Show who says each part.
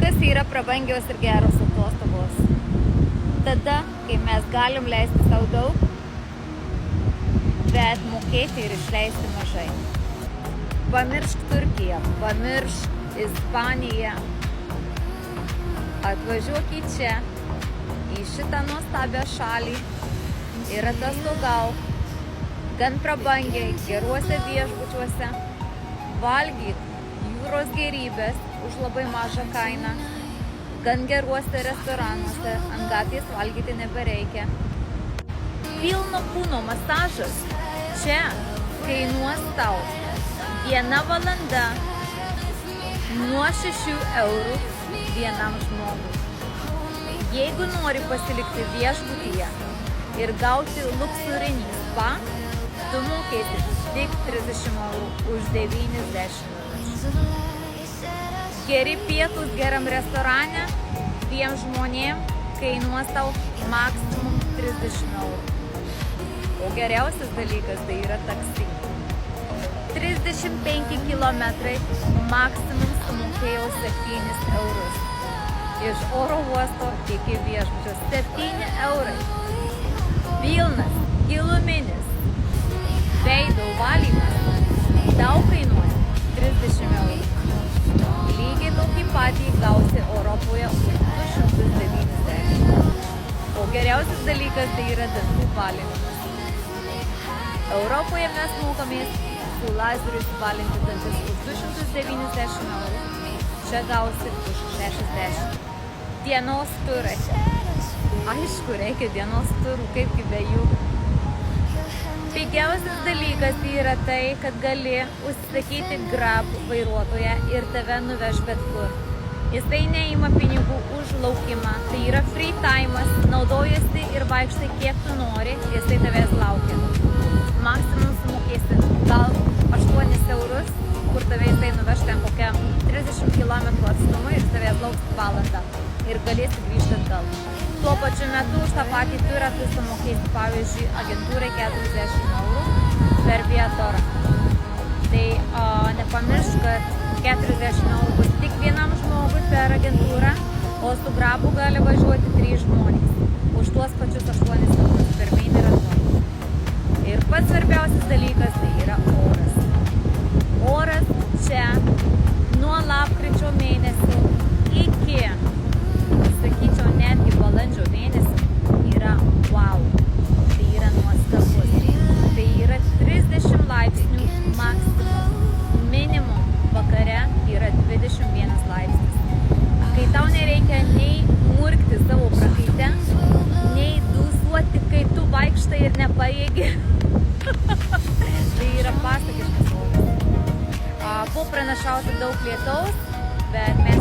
Speaker 1: Atostogos yra prabangios ir geros atostogos. Tada, kai mes galim leisti sau daug, bet mokėti ir išleisti mažai. Pamiršk Turkiją, pamiršk Ispaniją. Atvažiuok į čia, į šitą nuostabią šalį ir atostogauk gan prabangiai, geruose viešbučiuose, valgyk jūros gėrybės už labai mažą kainą, gan geruose restoranuose, ant gatvės valgyti nebereikia. Pilno kūno masažas čia kainuos tau 1 valanda nuo 6 eurų vienam žmogui. Jeigu nori pasilikti viešbutyje ir gauti luksūrinį spa, tu mokėsi tik 30 eurų už 90 minučių. Geri pietus geram restorane 2 žmonėm kainuos tau maksimum 30 eurų. O geriausias dalykas tai yra taksi. 35 kilometrai, maksimum sumokėjau 7 eurus. Iš oro uosto iki viešbučio 7 eurai. Pilnas, giluminis, veido valymas tau kainuoja 30 eurų. Lygiai tokį patį gausi Europoje už 290. O geriausias dalykas tai yra dantų valymas. Europoje mes mokomės su lazeriu valinti dantis už 290 eurų. Čia gausi už 60. Dienos turai. Aišku, reikia dienos turų, kaipgi be jų. Pigiausias dalykas yra tai, kad gali užsisakyti Grab vairuotoją ir tave nuveš bet kur. Jisai neima pinigų už laukimą, tai yra free time'as, naudojasi ir vaikštai kiek tu nori, jisai tavęs laukia. Maksimum sumokėsi gal 8 eurus, kur tave jisai nuveš ten kokią 30 km atstumą ir tavęs lauks valandą ir galėsi grįžti atgal. Tuo pačiu metu už tą patį turą tu sumokėsi, pavyzdžiui, agentūrai 40 eurų per vietorą. Tai nepamiršk, kad 40 eurų bus tik vienam žmogui per agentūrą, o su Grabu gali važiuoti 3 žmonės. Už tuos pačius 8 eurus per mėnesį ir atgal. Ir pats svarbiausias dalykas tai yra oras. Oras čia nuo lapkričio mėnesio iki, sakyčiau, netgi balandžio mėnesio yra wow. Tai yra nuostabus. Tai yra 30 laipsnių maksimum. Minimum vakare yra 21 laipsnis. Kai tau nereikia nei murkti savo prakaite, nei dūsuoti, kai tu vaikštai ir nepaėgi. Tai yra pasakiškas oras. Buvo pranašauta daug lietaus, bet mes